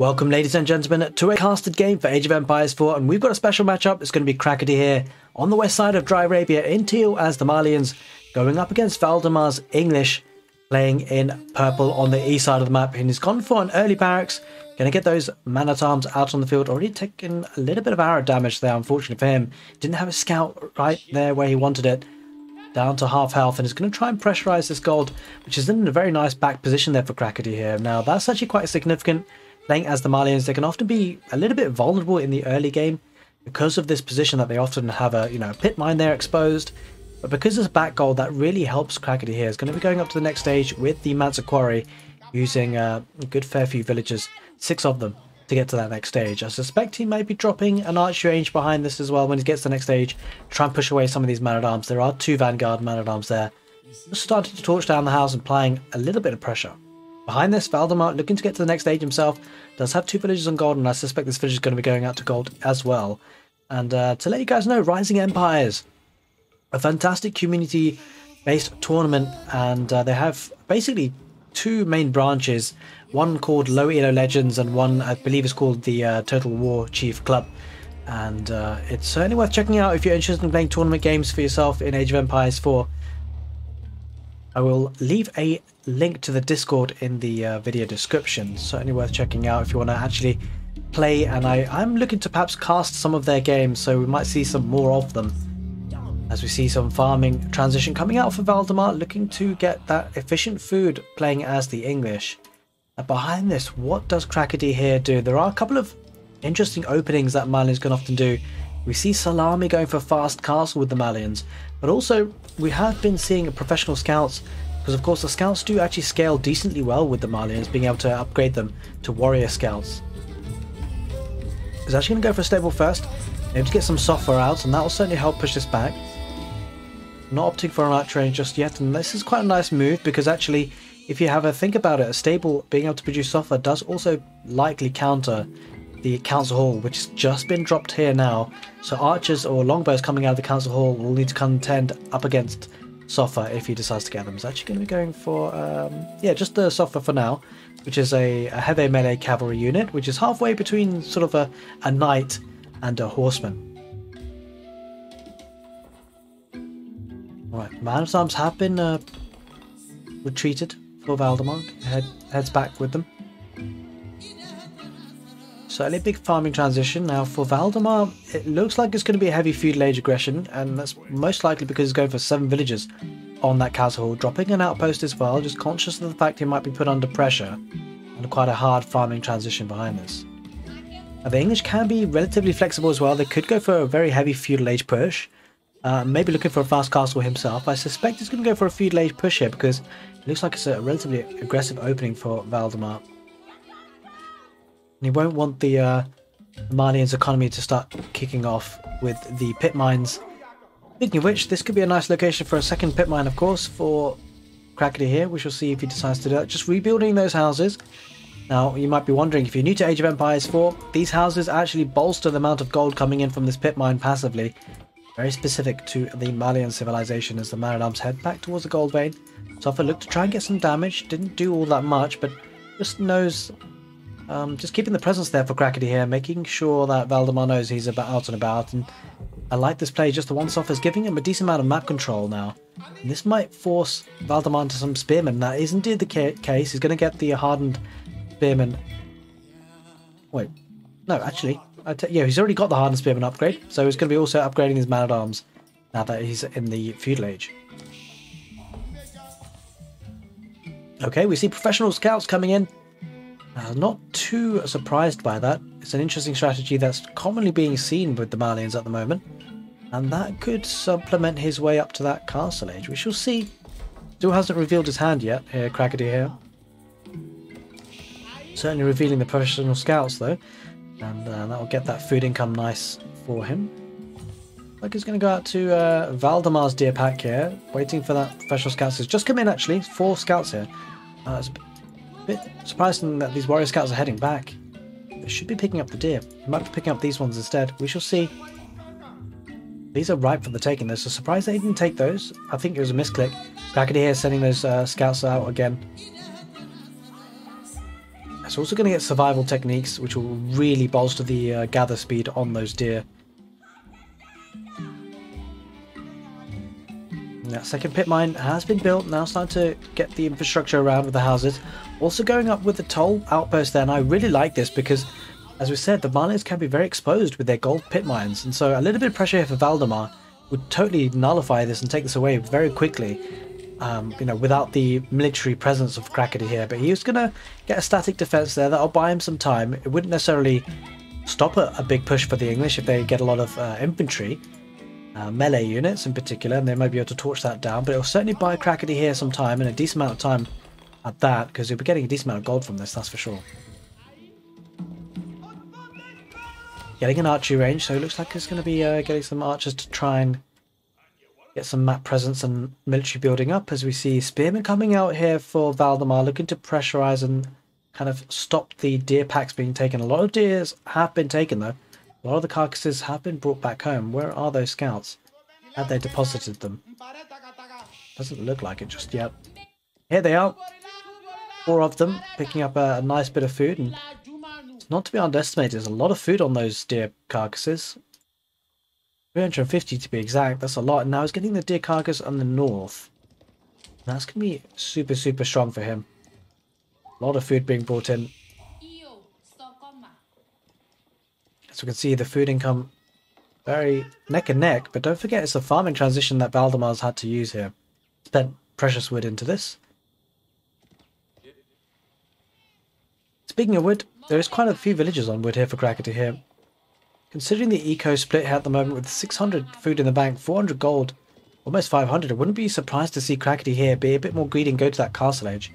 Welcome ladies and gentlemen to a casted game for Age of Empires 4, and we've got a special matchup. It's going to be Crackety here on the west side of Dry Arabia in teal as the Malians, going up against Valdemar's English playing in purple on the east side of the map. And he's gone for an early barracks, going to get those man-at-arms out on the field. Already taken a little bit of arrow damage there, unfortunately for him. Didn't have a scout right there where he wanted it. Down to half health, and is going to try and pressurize this gold, which is in a very nice back position there for Crackety here. Now that's actually quite significant. Playing as the Malians, they can often be a little bit vulnerable in the early game because of this position that they often have a pit mine there exposed. But because it's back gold, that really helps Crackety here. Is going to be going up to the next stage with the Mansa Quarry, using a good fair few villagers, 6 of them, to get to that next stage. I suspect he might be dropping an arch range behind this as well when he gets to the next stage, try and push away some of these man-at-arms. There are 2 Vanguard man-at-arms there. Just starting to torch down the house and applying a little bit of pressure. Behind this, Valdemar, looking to get to the next stage himself, does have 2 villagers on gold, and I suspect this village is going to be going out to gold as well. And to let you guys know, Rising Empires, a fantastic community-based tournament, and they have basically 2 main branches, one called Low Elo Legends and one I believe is called the Total War Chief Club. And it's certainly worth checking out if you're interested in playing tournament games for yourself in Age of Empires 4. I will leave a link to the Discord in the video description. Certainly worth checking out if you want to actually play, and I'm looking to perhaps cast some of their games, so we might see some more of them as we see some farming transition coming out for Valdemar, looking to get that efficient food playing as the English. Behind this, what does Crackety here do? There are a couple of interesting openings that Malians can often do. We see Salami going for fast castle with the Malians, but also we have been seeing professional scouts, because of course the scouts do actually scale decently well with the Malians, being able to upgrade them to warrior scouts. He's actually going to go for a stable first, able to get some software out, and that will certainly help push this back. Not opting for an arch range just yet, and this is quite a nice move, because actually if you have a think about it, a stable being able to produce software does also likely counter the council hall, which has just been dropped here now. So archers or longbows coming out of the council hall will need to contend up against software if he decides to get them. He's actually going to be going for yeah, just the software for now, which is a heavy melee cavalry unit, which is halfway between sort of a knight and a horseman. Alright, man-at-arms have been retreated for Valdemar. Heads back with them. Certainly a big farming transition. Now for Valdemar, it looks like it's going to be a heavy feudal age aggression, and that's most likely because he's going for 7 villagers on that castle hall, dropping an outpost as well, just conscious of the fact he might be put under pressure, and quite a hard farming transition behind this. Now, the English can be relatively flexible as well. They could go for a very heavy feudal age push, maybe looking for a fast castle himself. I suspect he's going to go for a feudal age push here, because it looks like it's a relatively aggressive opening for Valdemar. And he won't want the Malians' economy to start kicking off with the pit mines. Speaking of which, this could be a nice location for a second pit mine, of course, for Crackety here. We shall see if he decides to do that. Just rebuilding those houses. Now, you might be wondering, if you're new to Age of Empires 4, these houses actually bolster the amount of gold coming in from this pit mine passively. Very specific to the Malian civilization as the man-at-arms head back towards the gold vein. Soffa looked to try and get some damage. Didn't do all that much, but just knows... just keeping the presence there for Crackety here, making sure that Valdemar knows he's out and about. And I like this play, just the one Soffa is giving him a decent amount of map control now. And this might force Valdemar into some spearmen. That is indeed the case. He's going to get the hardened spearmen. Wait, no, actually, yeah, he's already got the hardened spearmen upgrade, so he's going to be also upgrading his man-at-arms now that he's in the feudal age. Okay, we see professional scouts coming in. Not too surprised by that. It's an interesting strategy that's commonly being seen with the Malians at the moment, and that could supplement his way up to that castle age. We shall see. Still hasn't revealed his hand yet, here, Crackety here. Certainly revealing the professional scouts though, and that will get that food income nice for him. Like he's going to go out to Valdemar's deer pack here, waiting for that professional scouts. It's just come in actually, 4 scouts here. It's a bit surprising that these warrior scouts are heading back. They should be picking up the deer. They might be picking up these ones instead. We shall see. These are ripe for the taking. There's a surprise they didn't take those. I think it was a misclick. Crackety here sending those scouts out again. It's also going to get survival techniques, which will really bolster the gather speed on those deer. That second pit mine has been built, now starting to get the infrastructure around with the houses. Also going up with the toll outpost there, and I really like this because, as we said, the malians can be very exposed with their gold pit mines, and so a little bit of pressure here for Valdemar would totally nullify this and take this away very quickly, you know, without the military presence of Crackety here. But he was going to get a static defense there, that'll buy him some time. It wouldn't necessarily stop a big push for the English if they get a lot of infantry. Melee units in particular, and they might be able to torch that down, but it will certainly buy Crackety here some time, and a decent amount of time at that, because you'll be getting a decent amount of gold from this, that's for sure. Getting an archery range, so it looks like it's going to be getting some archers to try and get some map presence and military building up, as we see spearmen coming out here for Valdemar, looking to pressurize and kind of stop the deer packs being taken. A lot of deers have been taken though. A lot of the carcasses have been brought back home. Where are those scouts? Have they deposited them? Doesn't look like it just yet. Here they are. 4 of them picking up a nice bit of food, and it's not to be underestimated. There's a lot of food on those deer carcasses. 350 to be exact. That's a lot. And now he's getting the deer carcass on the north. That's going to be super, super strong for him. A lot of food being brought in. As we can see, the food income very neck and neck, but don't forget it's the farming transition that Valdemar's had to use here. Spent precious wood into this. Speaking of wood, there is quite a few villages on wood here for Crackety here. Considering the eco split here at the moment with 600 food in the bank, 400 gold, almost 500, I wouldn't be surprised to see Crackety here be a bit more greedy and go to that castle age.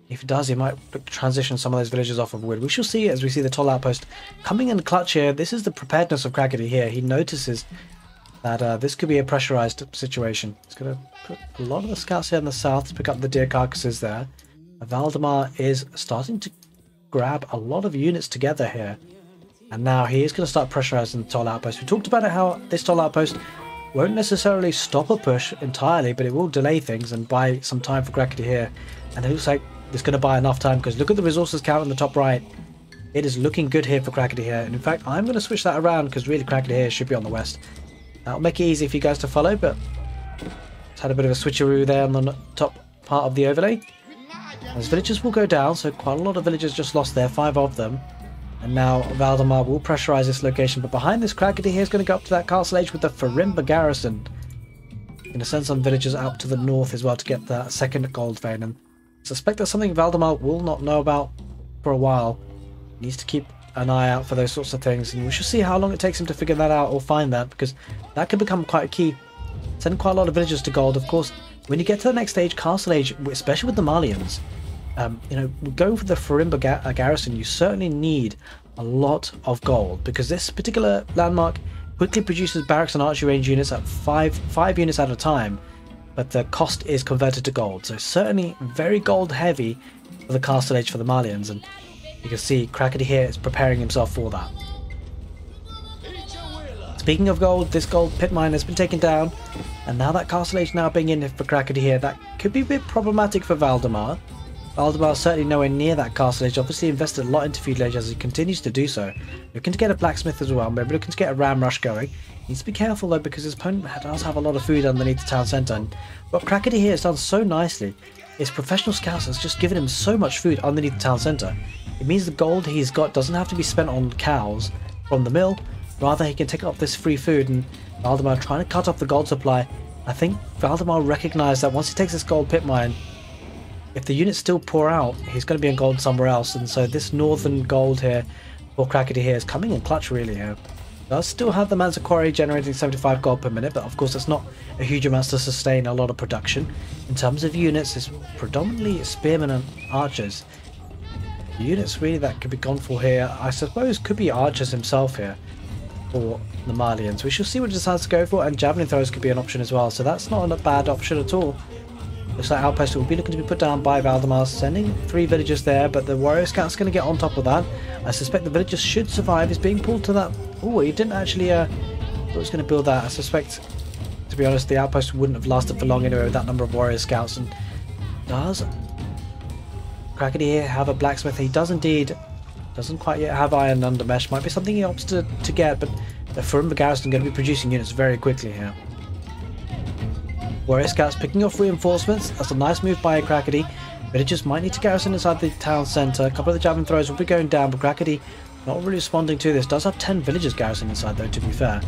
If it does, he might transition some of those villages off of wood. We shall see as we see the toll outpost coming in clutch here. This is the preparedness of Crackety here. He notices that this could be a pressurized situation. He's going to put a lot of the scouts here in the south to pick up the deer carcasses there. Valdemar is starting to grab a lot of units together here. And now he is going to start pressurizing the toll outpost. We talked about it, how this toll outpost won't necessarily stop a push entirely, but it will delay things and buy some time for Crackety here. And it looks like it's going to buy enough time, because look at the resources count on the top right. It is looking good here for Crackety here. And in fact, I'm going to switch that around, because really Crackety here should be on the west. That'll make it easy for you guys to follow, but it's had a bit of a switcheroo there on the top part of the overlay. As villagers will go down, so quite a lot of villagers just lost there, 5 of them. And now Valdemar will pressurize this location, but behind this Crackety here is going to go up to that castle age with the Farimba garrison. Going to send some villagers out to the north as well to get that second gold vein, and suspect that's something Valdemar will not know about for a while. He needs to keep an eye out for those sorts of things, and we shall see how long it takes him to figure that out or find that, because that could become quite a key. Send quite a lot of villagers to gold. Of course, when you get to the next stage, castle age, especially with the Malians, you know, going for the Farimba garrison, you certainly need a lot of gold, because this particular landmark quickly produces barracks and archery range units at 5 units at a time, but the cost is converted to gold, so certainly very gold heavy for the castle age for the Malians, and you can see Crackety here is preparing himself for that. Speaking of gold, this gold pit mine has been taken down, and now that castle age now being in for Crackety here, that could be a bit problematic for Valdemar. Valdemar's certainly nowhere near that castle age, obviously invested a lot into feudal age as he continues to do so. Looking to get a blacksmith as well, maybe looking to get a ram rush going. Needs to be careful though, because his opponent does have a lot of food underneath the town centre, and what Crackety here has done so nicely is professional scouts has just given him so much food underneath the town centre. It means the gold he's got doesn't have to be spent on cows from the mill, rather he can take up this free food, and Valdemar trying to cut off the gold supply. I think Valdemar recognised that once he takes this gold pit mine, if the units still pour out, he's going to be in gold somewhere else, and so this northern gold here for Crackety here is coming in clutch really here. Does still have the Manza Quarry generating 75 gold per minute, but of course that's not a huge amount to sustain a lot of production. In terms of units, it's predominantly spearmen and archers. The units really that could be gone for here, I suppose, could be archers himself here for the Malians. We shall see what he decides to go for, and javelin throws could be an option as well, so that's not a bad option at all. Looks like outpost will be looking to be put down by Valdemar, sending 3 villagers there, but the warrior scout's going to get on top of that. I suspect the villagers should survive. He's being pulled to that. Oh, he didn't actually thought he was going to build that. I suspect, to be honest, the outpost wouldn't have lasted for long anyway with that number of warrior scouts, and does Crackety here have a blacksmith? He does indeed. Doesn't quite yet have iron undermesh. Might be something he opts to get, but the Furimba garrison going to be producing units very quickly here. Warrior scouts picking off reinforcements. That's a nice move by Crackety. Villagers might need to garrison inside the town centre. A couple of the javelin throwers will be going down, but Crackety not really responding to this. Does have 10 villagers garrisoned inside though, to be fair.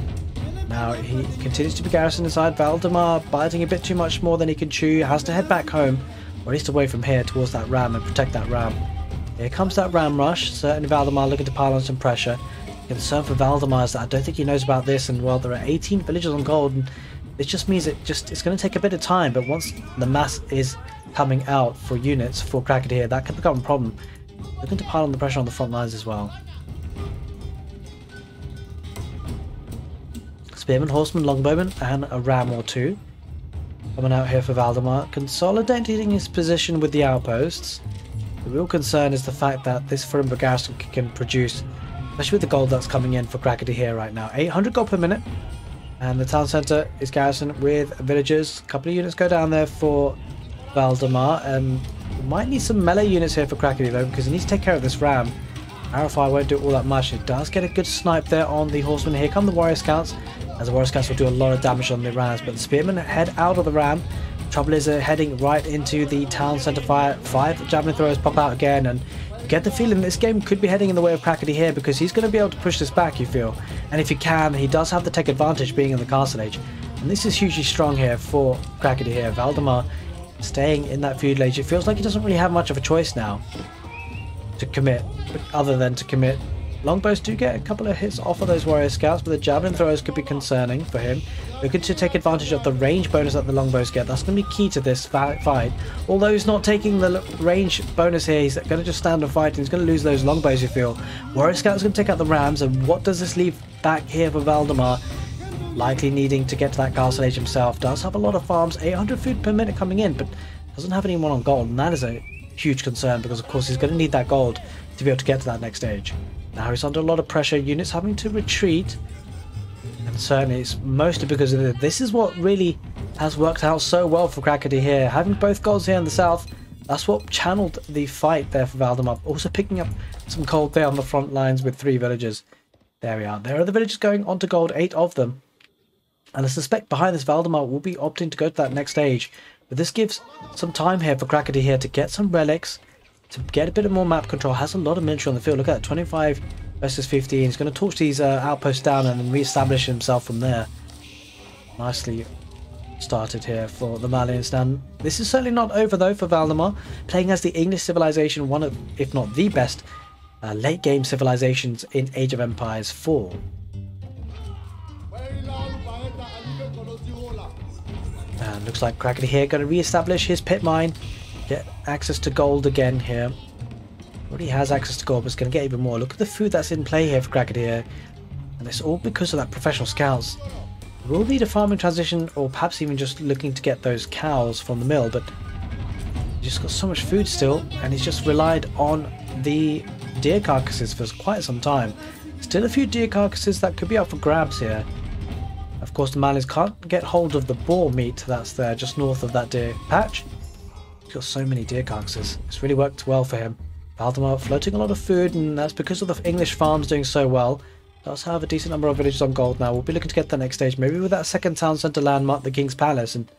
Now he continues to be garrisoned inside. Valdemar biting a bit too much more than he can chew. Has to head back home, or at least away from here towards that ram and protect that ram. Here comes that ram rush. Certainly Valdemar looking to pile on some pressure. The concern for Valdemar is that I don't think he knows about this, and well, there are 18 villagers on gold, and this just means it's going to take a bit of time, but once the mass is coming out for units for Crackety here, that could become a problem. Looking to pile on the pressure on the front lines as well. Spearman, horseman, longbowman, and a ram or two coming out here for Valdemar, consolidating his position with the outposts. The real concern is the fact that this Furimba garrison can produce, especially with the gold that's coming in for Crackety here right now. 800 gold per minute, and the town centre is garrisoned with villagers. A couple of units go down there for Valdemar, and we might need some melee units here for Crackety though, because he needs to take care of this ram. Aoe4 won't do all that much. It does get a good snipe there on the horseman. Here come the warrior scouts, as the warrior scouts will do a lot of damage on the rams, but the spearmen head out of the ram. Trouble is they're heading right into the town centre fire. 5 javelin throwers pop out again, and you get the feeling this game could be heading in the way of Crackety here, because he's going to be able to push this back, you feel. And if he can, he does have the tech advantage being in the castle age. And this is hugely strong here for Crackety here. Valdemar staying in that feudal age. It feels like he doesn't really have much of a choice now to commit, other than to commit. Longbows do get a couple of hits off of those warrior scouts, but the javelin throwers could be concerning for him. Looking to take advantage of the range bonus that the longbows get. That's going to be key to this fight. Although he's not taking the range bonus here, he's going to just stand and fight, and he's going to lose those longbows, you feel. Warrior scouts going to take out the rams, and what does this leave back here for Valdemar? Likely needing to get to that castle age himself. Does have a lot of farms, 800 food per minute coming in, but doesn't have anyone on gold, and that is a huge concern, because of course he's going to need that gold to be able to get to that next stage. Now he's under a lot of pressure, units having to retreat, and certainly it's mostly because of it. This is what really has worked out so well for Crackety here. Having both golds here in the south, that's what channeled the fight there for Valdemar. Also picking up some gold there on the front lines with 3 villagers. There we are. There are the villagers going on to gold, 8 of them. And I suspect behind this Valdemar will be opting to go to that next stage. But this gives some time here for Crackety here to get some relics, to get a bit of more map control. Has a lot of military on the field. Look at that, 25 versus 15. He's going to torch these outposts down and then re-establish himself from there. Nicely started here for the malians. Now, this is certainly not over though for Valdemar, playing as the English civilization, one of, if not the best, late game civilizations in Age of Empires 4. And looks like Crackety here going to re-establish his pit mine, get access to gold again here. Already has access to gold, but it's going to get even more. Look at the food that's in play here for Crackety here, and it's all because of that professional scouts. We'll need a farming transition, or perhaps even just looking to get those cows from the mill, but he's just got so much food still, and he's just relied on the deer carcasses for quite some time. Still a few deer carcasses that could be up for grabs here. Of course, the malians can't get hold of the boar meat that's there just north of that deer patch. He's got so many deer carcasses. It's really worked well for him. Valdemar floating a lot of food, and that's because of the English farms doing so well. Does have a decent number of villages on gold now. We'll be looking to get the next stage, maybe with that second town centre landmark, the King's Palace, and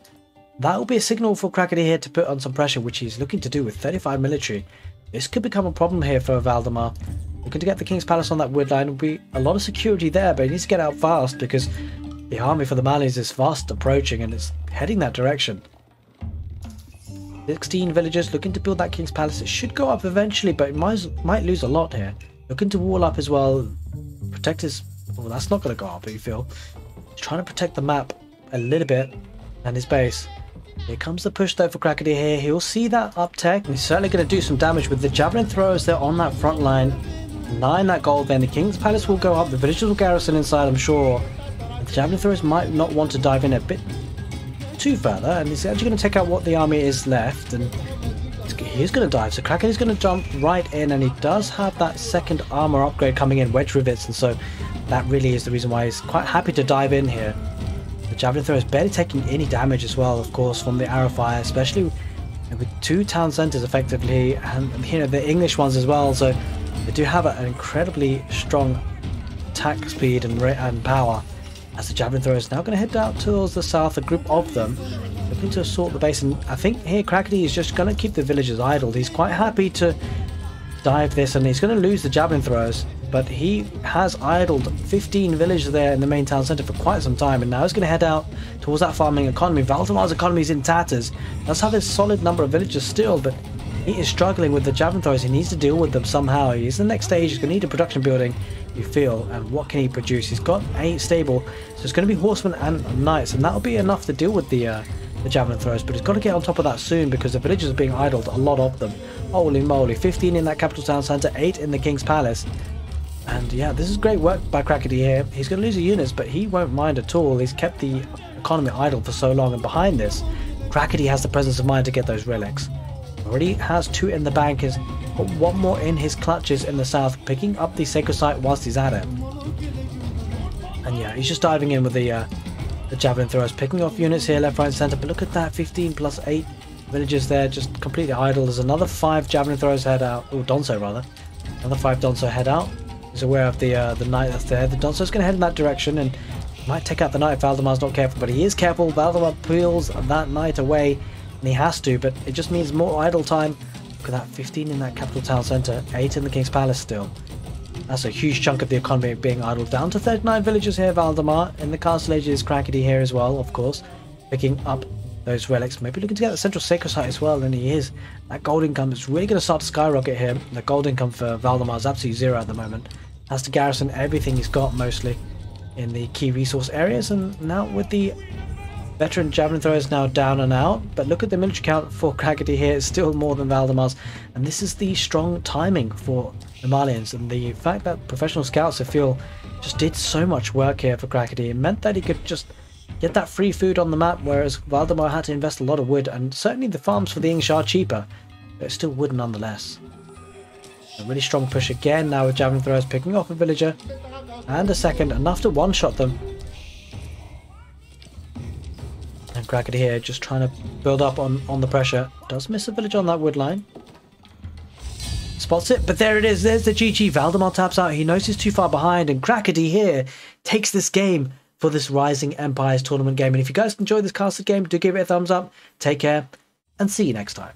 that will be a signal for Crackety here to put on some pressure, which he's looking to do with 35 military. This could become a problem here for Valdemar. Looking to get the King's Palace on that wood line. Will be a lot of security there, but he needs to get out fast because the army for the Malians is fast approaching and it's heading that direction. 16 villagers looking to build that King's Palace. It should go up eventually, but it might lose a lot here. Looking to wall up as well. Protect his... well, that's not going to go up, you feel. He's trying to protect the map a little bit and his base. Here comes the push though for Crackety here. He'll see that up tech, and he's certainly going to do some damage with the javelin throwers there on that front line. 9 that gold then. The King's Palace will go up. The villagers will garrison inside, I'm sure. The javelin throwers might not want to dive in a bit too further, and he's actually going to take out what the army is left, and he's going to dive. So Crackety is going to jump right in, and he does have that second armor upgrade coming in, wedge rivets, and so that really is the reason why he's quite happy to dive in here. The javelin thrower is barely taking any damage as well, of course, from the arrow fire, especially And with 2 town centres effectively, and the English ones as well, so they do have an incredibly strong attack speed and power. As the javelin thrower is now going to head out towards the south, a group of them looking to assault the base, and I think here Crackety is just going to keep the villagers idled. He's quite happy to dive this, and he's going to lose the javelin throwers, but he has idled 15 villagers there in the main town centre for quite some time, and now he's going to head out towards that farming economy. Valdemar's economy is in tatters. Does have a solid number of villagers still, but he is struggling with the javelin throwers. He needs to deal with them somehow. He's the next stage. He's going to need a production building, you feel, and what can he produce? He's got a stable, so it's going to be horsemen and knights, and that'll be enough to deal with the javelin throwers, but he's got to get on top of that soon because the villagers are being idled, a lot of them. Holy moly, 15 in that capital town centre, 8 in the King's Palace. And yeah, this is great work by Crackety here. He's going to lose the units, but he won't mind at all. He's kept the economy idle for so long, and behind this, Crackety has the presence of mind to get those relics. Already has 2 in the bank, has got 1 more in his clutches in the south, picking up the sacred site whilst he's at it. And yeah, he's just diving in with the javelin throwers, picking off units here left, right and centre, but look at that, 15 plus 8 villagers there just completely idle. There's another 5 javelin throwers head out, or Donso rather, another 5 Donso head out. He's aware of the knight that's there. The Donso's going to head in that direction and might take out the knight if Valdemar's not careful, but he is careful. Valdemar peels that knight away, and he has to, but it just means more idle time. Look at that, 15 in that capital town centre, 8 in the King's Palace still. That's a huge chunk of the economy being idled. Down to 39 villagers here, Valdemar. In the castle age is Crackety here as well, of course, picking up those relics. Maybe looking to get the central sacred site as well, and he is. That gold income is really going to start to skyrocket here. The gold income for Valdemar is absolutely 0 at the moment. Has to garrison everything he's got mostly in the key resource areas, and now with the veteran javelin throwers now down and out, but look at the military count for Crackety here, it's still more than Valdemar's, and this is the strong timing for the Malians, and the fact that professional scouts, I feel, just did so much work here for Crackety. It meant that he could just get that free food on the map, whereas Valdemar had to invest a lot of wood, and certainly the farms for the English are cheaper, but it's still wood nonetheless. A really strong push again now with javelin throwers picking off a villager and a second, enough to one-shot them. And Crackety here just trying to build up on the pressure. Does miss a village on that wood line. Spots it, but there it is. There's the GG. Valdemar taps out. He knows he's too far behind, and Crackety here takes this game for this Rising Empires tournament game. And if you guys enjoyed this casted game, do give it a thumbs up. Take care, and see you next time.